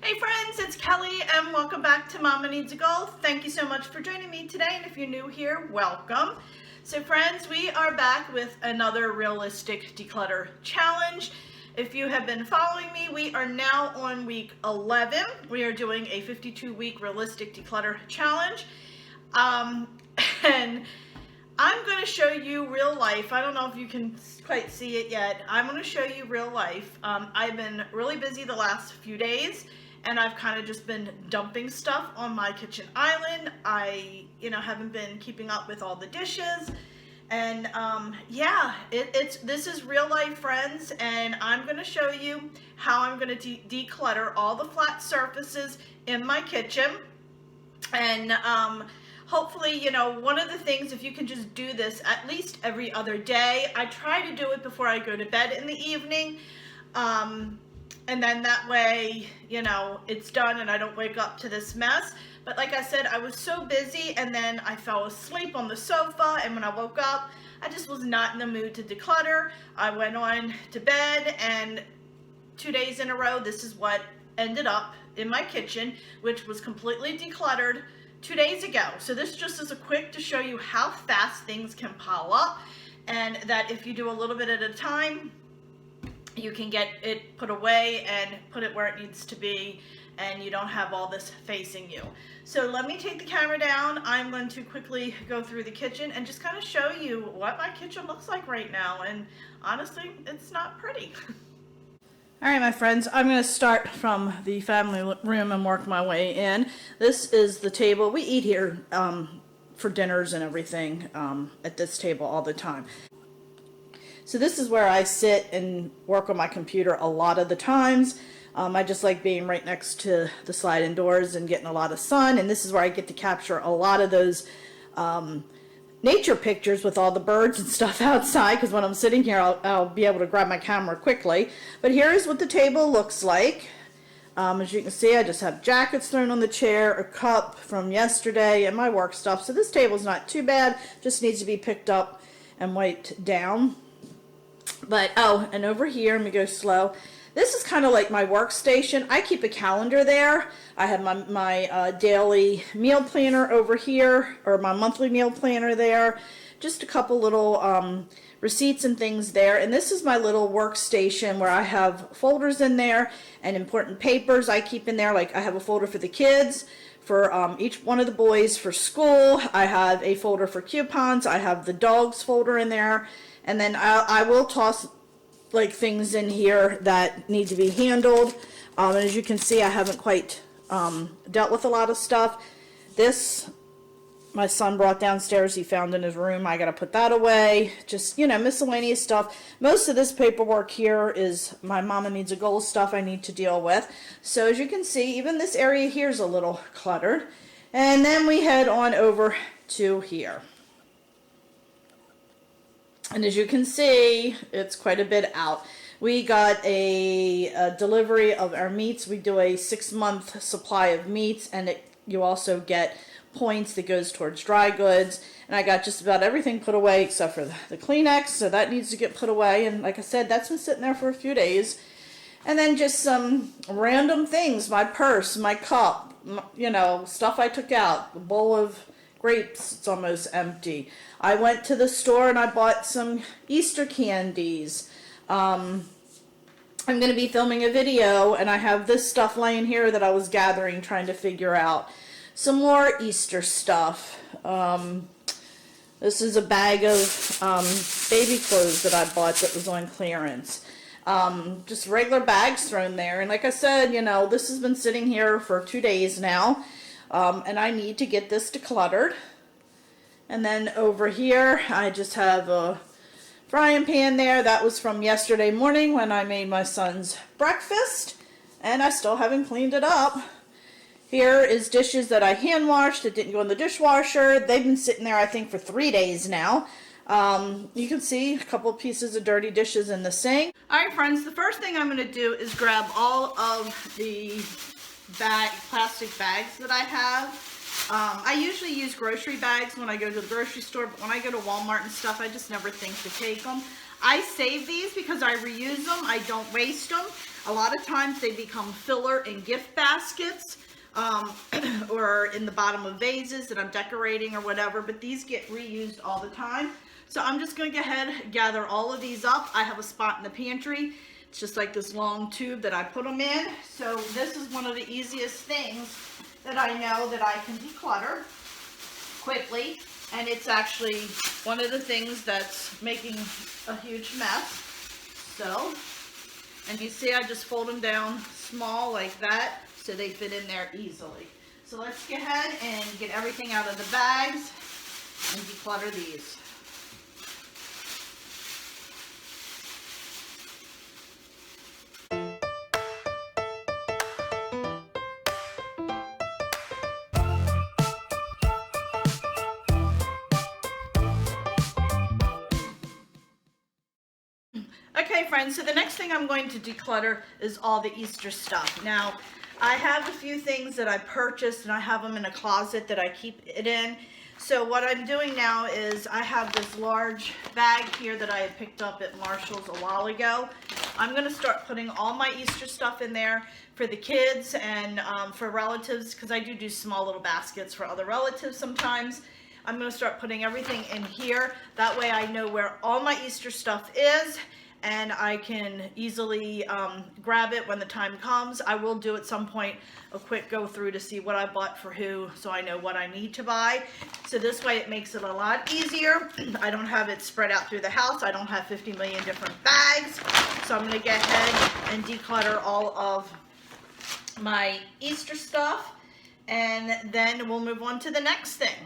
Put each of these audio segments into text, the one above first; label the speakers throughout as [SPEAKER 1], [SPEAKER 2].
[SPEAKER 1] Hey friends, it's Kelly and welcome back to Mama Needs a Goal. Thank you so much for joining me today, and if you're new here, welcome. So friends, we are back with another realistic declutter challenge. If you have been following me, we are now on week 11. We are doing a 52-week realistic declutter challenge. And I'm going to show you real life. I don't know if you can quite see it yet. I'm going to show you real life. I've been really busy the last few days, and I've kind of just been dumping stuff on my kitchen island. I, haven't been keeping up with all the dishes. And this is real life, friends, and I'm going to show you how I'm going to declutter all the flat surfaces in my kitchen. And hopefully, one of the things, if you can just do this at least every other day. I try to do it before I go to bed in the evening. And then that way, it's done and I don't wake up to this mess. But like I said, I was so busy and then I fell asleep on the sofa, and when I woke up, I just was not in the mood to declutter. I went on to bed, and 2 days in a row, this is what ended up in my kitchen, which was completely decluttered 2 days ago. So this just is a quick to show you how fast things can pile up, and that if you do a little bit at a time, you can get it put away and put it where it needs to be, and you don't have all this facing you. So let me take the camera down. I'm going to quickly go through the kitchen and just kind of show you what my kitchen looks like right now. And honestly, it's not pretty. All right, my friends, I'm going to start from the family room and work my way in. This is the table. We eat here for dinners and everything at this table all the time. So this is where I sit and work on my computer a lot of the times. I just like being right next to the sliding doors and getting a lot of sun. And this is where I get to capture a lot of those nature pictures with all the birds and stuff outside, because when I'm sitting here, I'll be able to grab my camera quickly. But here is what the table looks like. As you can see, I just have jackets thrown on the chair, a cup from yesterday, and my work stuff. So this table's not too bad, just needs to be picked up and wiped down. But, and over here, let me go slow. This is kind of like my workstation. I keep a calendar there. I have my daily meal planner over here, or my monthly meal planner there. Just a couple little receipts and things there. And this is my little workstation where I have folders in there and important papers I keep in there. Like I have a folder for the kids, for each one of the boys for school. I have a folder for coupons. I have the dogs folder in there. And then I will toss like things in here that need to be handled. And as you can see, I haven't quite dealt with a lot of stuff. This, my son brought downstairs, he found in his room. I got to put that away. Just, miscellaneous stuff. Most of this paperwork here is my Mama Needs a Goal stuff I need to deal with. So as you can see, even this area here is a little cluttered. And then we head on over to here. And as you can see, it's quite a bit out. We got a delivery of our meats. We do a 6-month supply of meats, and you also get points that goes towards dry goods. And I got just about everything put away except for the Kleenex, so that needs to get put away. And like I said, that's been sitting there for a few days. And then just some random things, my purse, my cup, stuff I took out, the bowl of grapes, it's almost empty. I went to the store and I bought some Easter candies. I'm going to be filming a video, and I have this stuff laying here that I was gathering, trying to figure out some more Easter stuff. This is a bag of baby clothes that I bought that was on clearance. Just regular bags thrown there. And like I said, this has been sitting here for 2 days now. And I need to get this decluttered. And then over here, I just have a frying pan there. That was from yesterday morning when I made my son's breakfast. And I still haven't cleaned it up. Here is dishes that I hand washed that didn't go in the dishwasher. They've been sitting there, I think, for 3 days now. You can see a couple of pieces of dirty dishes in the sink. All right, friends, the first thing I'm going to do is grab all of the plastic bags that I have. I usually use grocery bags when I go to the grocery store, but when I go to Walmart and stuff, I just never think to take them. I save these because I reuse them. I don't waste them. A lot of times they become filler in gift baskets or in the bottom of vases that I'm decorating or whatever, but these get reused all the time. So I'm just going to go ahead and gather all of these up. I have a spot in the pantry. It's just like this long tube that I put them in. So this is one of the easiest things that I know that I can declutter quickly. And it's actually one of the things that's making a huge mess. So, and you see I just fold them down small like that so they fit in there easily. So let's go ahead and get everything out of the bags and declutter these. Okay friends, so the next thing I'm going to declutter is all the Easter stuff. Now, I have a few things that I purchased and I have them in a closet that I keep it in. So what I'm doing now is I have this large bag here that I had picked up at Marshall's a while ago. I'm going to start putting all my Easter stuff in there for the kids and for relatives, because I do small little baskets for other relatives sometimes. I'm going to start putting everything in here. That way I know where all my Easter stuff is, and I can easily grab it when the time comes. I will do at some point a quick go through to see what I bought for who, so I know what I need to buy. So this way it makes it a lot easier. I don't have it spread out through the house. I don't have 50 million different bags. So I'm going to get ahead and declutter all of my Easter stuff, and then we'll move on to the next thing.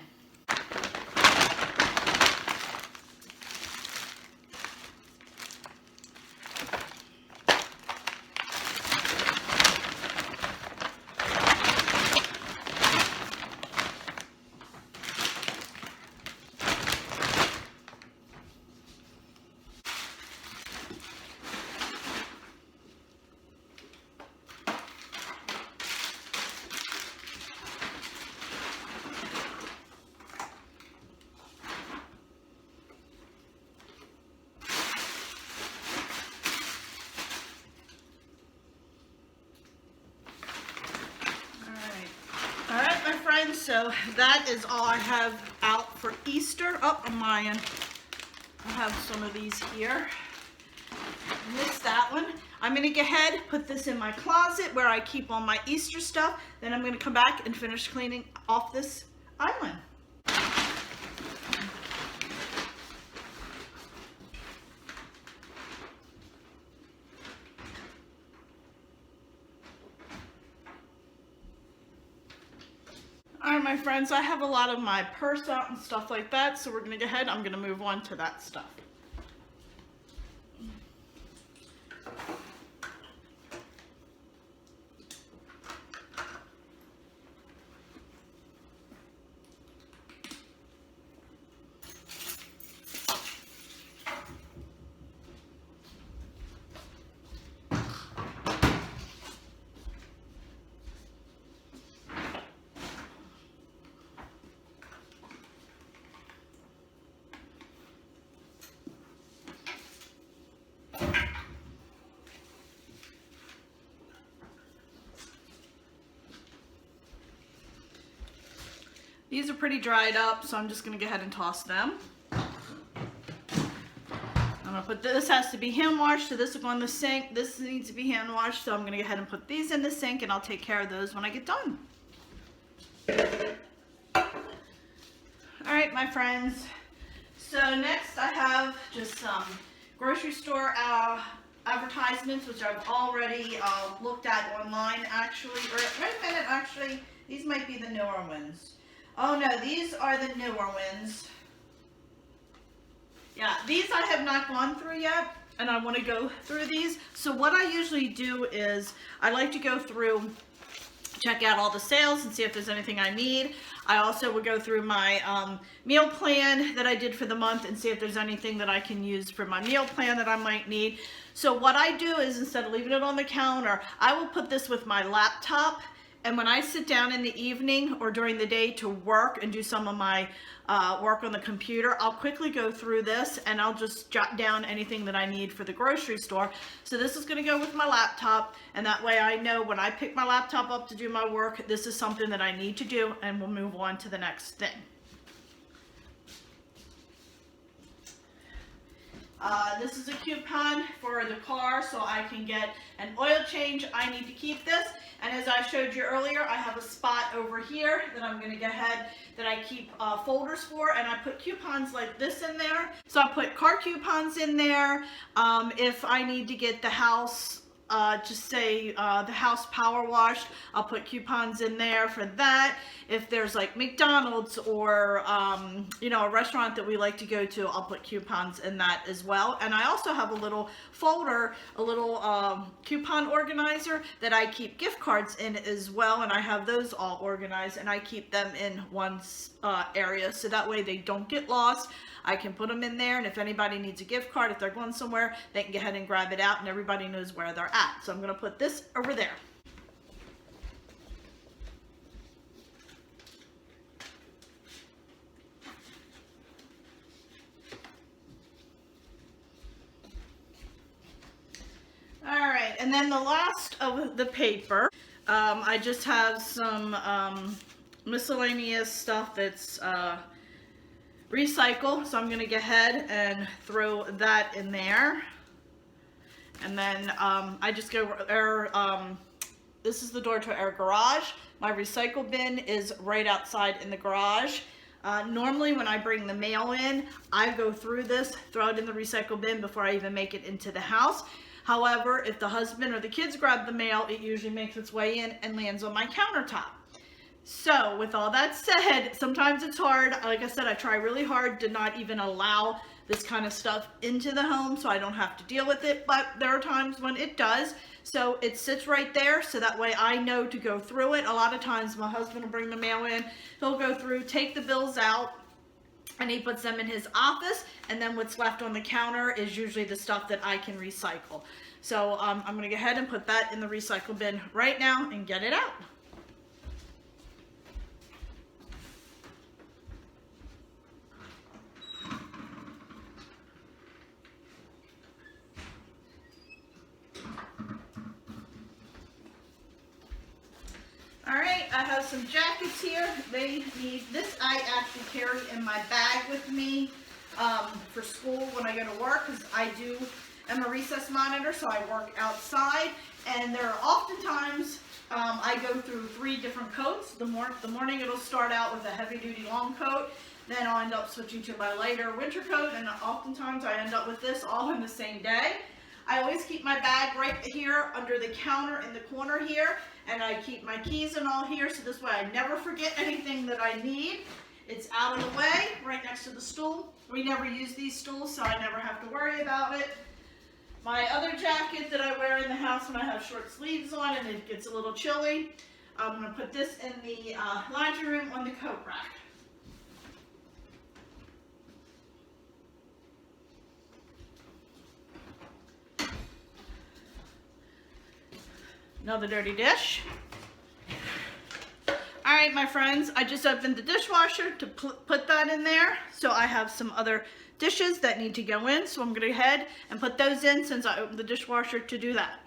[SPEAKER 1] So that is all I have out for Easter. Oh, I'm lying. I have some of these here. Missed that one. I'm going to go ahead, put this in my closet where I keep all my Easter stuff. Then I'm going to come back and finish cleaning off this island. Alright my friends, I have a lot of my purse out and stuff like that, so we're going to go ahead, I'm going to move on to that stuff. These are pretty dried up, so I'm just going to go ahead and toss them. I'm going to put this, has to be hand washed, so this will go in the sink. This needs to be hand washed, so I'm going to go ahead and put these in the sink, and I'll take care of those when I get done. Alright my friends, so next I have just some grocery store advertisements, which I've already looked at online actually, or wait a minute, actually, these might be the newer ones. Oh no, these are the newer ones. Yeah, these I have not gone through yet, and I want to go through these. So what I usually do is I like to go through, check out all the sales and see if there's anything I need. I also will go through my meal plan that I did for the month and see if there's anything that I can use for my meal plan that I might need. So what I do is, instead of leaving it on the counter, I will put this with my laptop, And when I sit down in the evening or during the day to work and do some of my work on the computer, I'll quickly go through this and I'll just jot down anything that I need for the grocery store. So this is going to go with my laptop, and that way I know when I pick my laptop up to do my work, this is something that I need to do, and we'll move on to the next thing. This is a coupon for the car, so I can get an oil change. I need to keep this, and as I showed you earlier, I have a spot over here that I'm going to go ahead that I keep folders for, and I put coupons like this in there. So I put car coupons in there. If I need to get the house, just say the house power washed, I'll put coupons in there for that. If there's like McDonald's or you know, a restaurant that we like to go to, I'll put coupons in that as well. And I also have a little folder, a little coupon organizer that I keep gift cards in as well, and I have those all organized, and I keep them in one area so that way they don't get lost. I can put them in there, and if anybody needs a gift card, if they're going somewhere, they can go ahead and grab it out, and everybody knows where they're at. So I'm going to put this over there. All right, and then the last of the paper, I just have some miscellaneous stuff that's recycle, so I'm going to go ahead and throw that in there. And then I just go this is the door to our garage. My recycle bin is right outside in the garage. Normally when I bring the mail in, I go through this, throw it in the recycle bin before I even make it into the house. However, if the husband or the kids grab the mail, it usually makes its way in and lands on my countertop. So with all that said, sometimes it's hard. Like I said, I try really hard to not even allow this kind of stuff into the home so I don't have to deal with it, but there are times when it does. So it sits right there, so that way I know to go through it. A lot of times my husband will bring the mail in, he'll go through, take the bills out, and he puts them in his office, and then what's left on the counter is usually the stuff that I can recycle. So I'm going to go ahead and put that in the recycle bin right now and get it out. Alright, I have some jackets here. They need, this I actually carry in my bag with me for school when I go to work, because I'm a recess monitor, so I work outside, and there are oftentimes I go through 3 different coats. The morning it'll start out with a heavy duty long coat, then I'll end up switching to my lighter winter coat, and oftentimes I end up with this all in the same day. I always keep my bag right here under the counter in the corner here, and I keep my keys and all here, so this way I never forget anything that I need. It's out of the way, right next to the stool. We never use these stools, so I never have to worry about it. My other jacket that I wear in the house when I have short sleeves on and it gets a little chilly, I'm going to put this in the laundry room on the coat rack. Another dirty dish. Alright, my friends, I just opened the dishwasher to put that in there. So I have some other dishes that need to go in. So I'm going to go ahead and put those in since I opened the dishwasher to do that.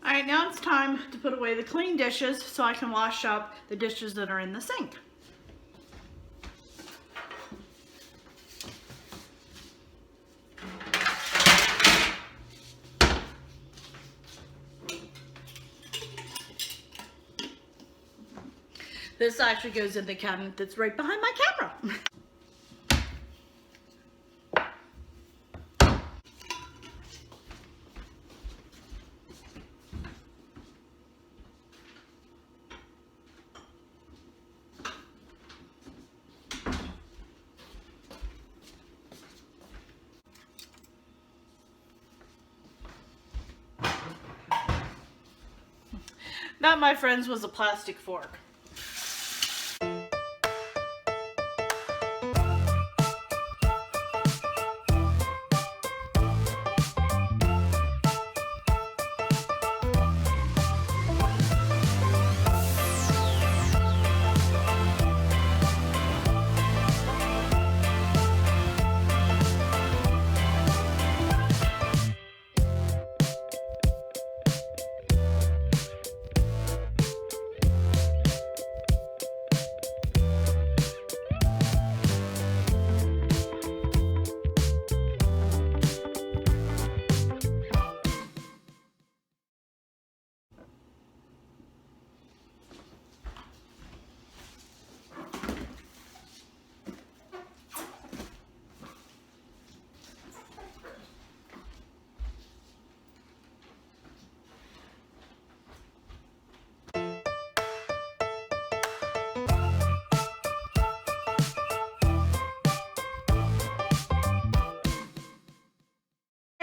[SPEAKER 1] Alright, now it's time to put away the clean dishes so I can wash up the dishes that are in the sink. This actually goes in the cabinet that's right behind my camera. That, my friends, was a plastic fork.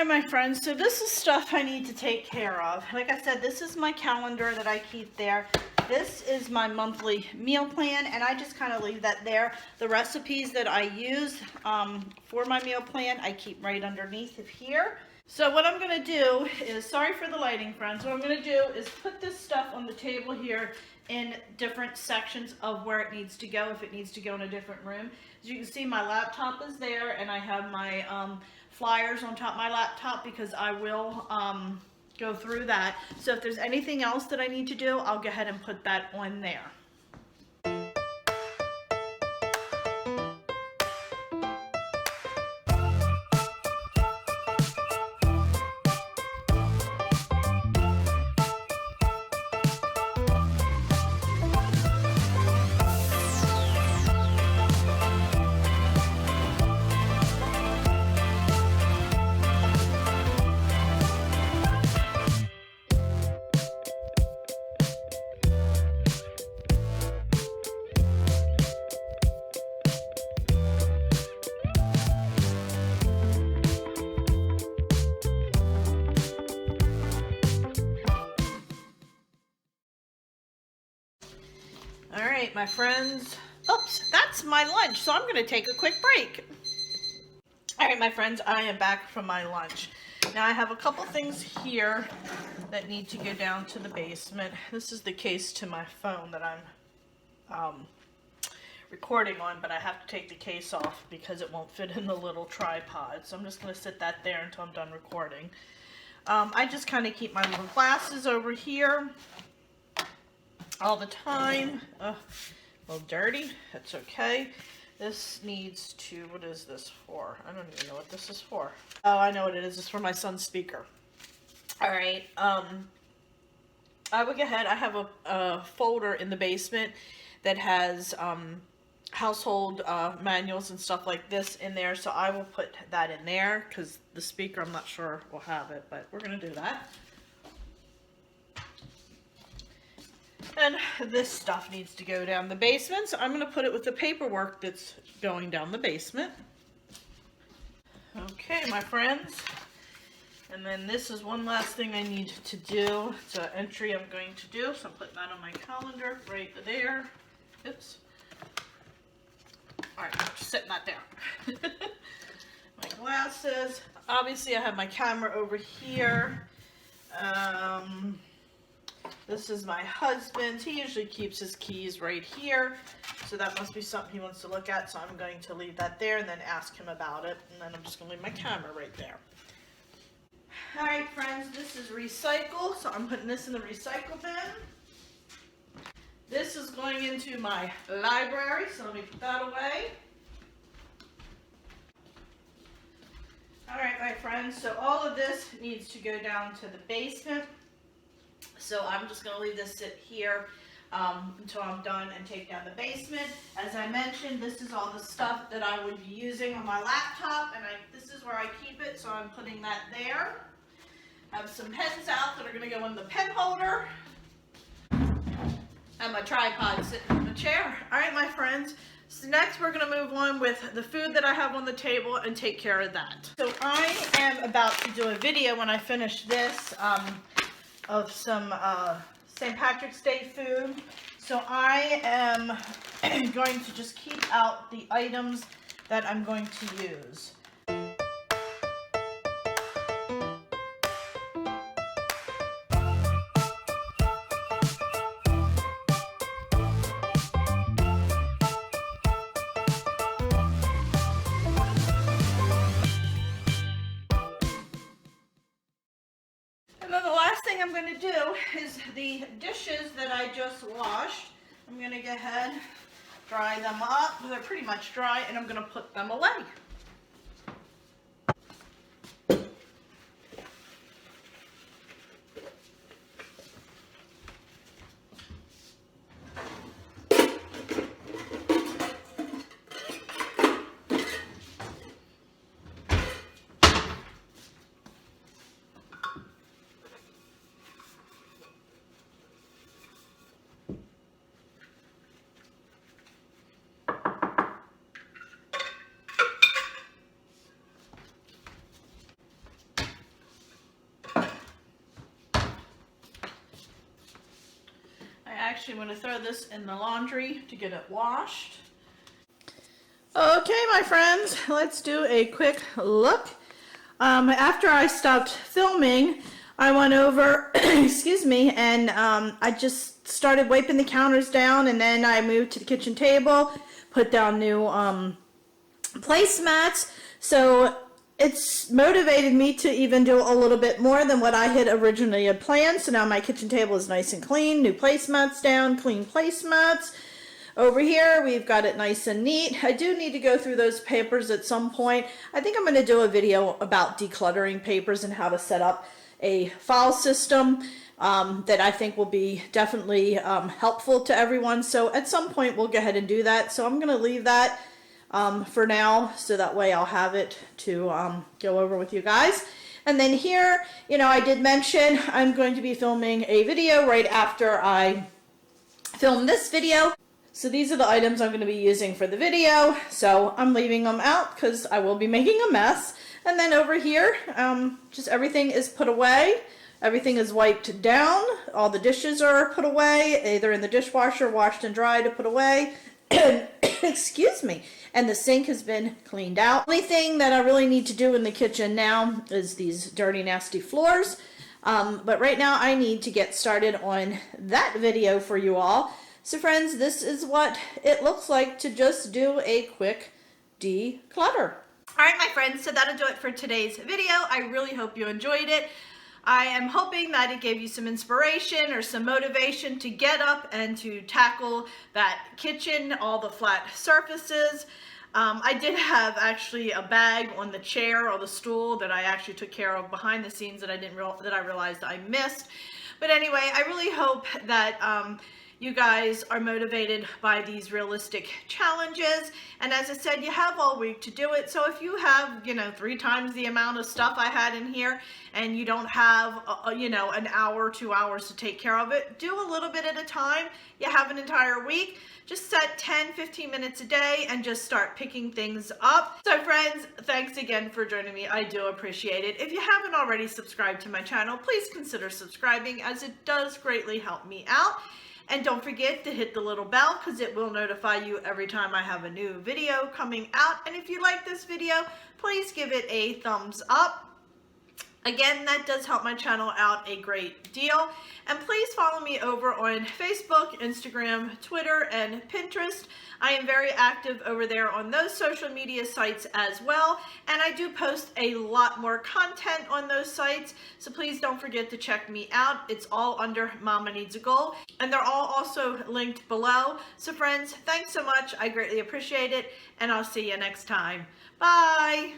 [SPEAKER 1] My friends, so this is stuff I need to take care of. Like I said, this is my calendar that I keep there. This is my monthly meal plan, and I just kind of leave that there. The recipes that I use for my meal plan, I keep right underneath of here. So what I'm going to do is, sorry for the lighting, friends, what I'm going to do is put this stuff on the table here in different sections of where it needs to go, if it needs to go in a different room. As you can see, my laptop is there, and I have my flyers on top of my laptop because I will go through that. So if there's anything else that I need to do, I'll go ahead and put that on there. Alright, my friends. Oops, that's my lunch, so I'm going to take a quick break. Alright, my friends, I am back from my lunch. Now, I have a couple things here that need to go down to the basement. This is the case to my phone that I'm recording on, but I have to take the case off because it won't fit in the little tripod. So I'm just going to sit that there until I'm done recording. I just kind of keep my little glasses over here all the time. A little dirty. That's okay. This needs to, what is this for? I don't even know what this is for. Oh, I know what it is. It's for my son's speaker. Alright, I will go ahead. I have a folder in the basement that has household manuals and stuff like this in there, so I will put that in there because the speaker, I'm not sure will have it, but we're going to do that. And this stuff needs to go down the basement, so I'm going to put it with the paperwork that's going down the basement. Okay, my friends. And then this is one last thing I need to do. It's an entry I'm going to do, so I'm putting that on my calendar right there. Oops. Alright, just setting that down. My glasses. Obviously, I have my camera over here. This is my husband's. He usually keeps his keys right here, so that must be something he wants to look at, so I'm going to leave that there and then ask him about it, and then I'm just going to leave my camera right there. Alright, friends, this is recycle, so I'm putting this in the recycle bin. This is going into my library, so let me put that away. Alright, my friends, so all of this needs to go down to the basement. So I'm just going to leave this sit here until I'm done and take down the basement. As I mentioned, this is all the stuff that I would be using on my laptop, and this is where I keep it, so I'm putting that there. I have some pens out that are going to go in the pen holder. And my tripod sitting in the chair. Alright, my friends. So next we're going to move on with the food that I have on the table and take care of that. So I am about to do a video when I finish this of some St. Patrick's Day food. So I am going to just keep out the items that I'm going to use. And then the last thing I'm going to do is the dishes that I just washed. I'm going to go ahead, dry them up. They're pretty much dry, and I'm going to put them away. Actually, I'm going to throw this in the laundry to get it washed. Okay, my friends, let's do a quick look. After I stopped filming, I went over, excuse me, and I just started wiping the counters down, and then I moved to the kitchen table, put down new placemats. So it's motivated me to even do a little bit more than what I had originally had planned. So now my kitchen table is nice and clean, new placemats down, clean placemats. Over here, we've got it nice and neat. I do need to go through those papers at some point. I think I'm going to do a video about decluttering papers and how to set up a file system that I think will be definitely helpful to everyone. So at some point, we'll go ahead and do that. So I'm going to leave that for now, so that way I'll have it to go over with you guys. And then here, you know, I did mention I'm going to be filming a video right after I film this video. So these are the items I'm going to be using for the video. So I'm leaving them out because I will be making a mess. And then over here, just everything is put away. Everything is wiped down. All the dishes are put away, either in the dishwasher, washed and dried to put away. Excuse me. And the sink has been cleaned out. The only thing that I really need to do in the kitchen now is these dirty, nasty floors. But right now I need to get started on that video for you all. So friends, this is what it looks like to just do a quick declutter. All right, my friends, so that'll do it for today's video. I really hope you enjoyed it. I am hoping that it gave you some inspiration or some motivation to get up and to tackle that kitchen, all the flat surfaces. I did have actually a bag on the chair or the stool that I actually took care of behind the scenes that I realized I missed. But anyway, I really hope that you guys are motivated by these realistic challenges. And as I said, you have all week to do it. So if you have, 3 times the amount of stuff I had in here and you don't have, an hour, 2 hours to take care of it, do a little bit at a time. You have an entire week. Just set 10-15 minutes a day and just start picking things up. So friends, thanks again for joining me. I do appreciate it. If you haven't already subscribed to my channel, please consider subscribing, as it does greatly help me out. And don't forget to hit the little bell, because it will notify you every time I have a new video coming out. And if you like this video, please give it a thumbs up. Again, that does help my channel out a great deal. And please follow me over on Facebook, Instagram, Twitter, and Pinterest. I am very active over there on those social media sites as well. And I do post a lot more content on those sites. So please don't forget to check me out. It's all under Mama Needs a Goal. And they're all also linked below. So friends, thanks so much. I greatly appreciate it. And I'll see you next time. Bye.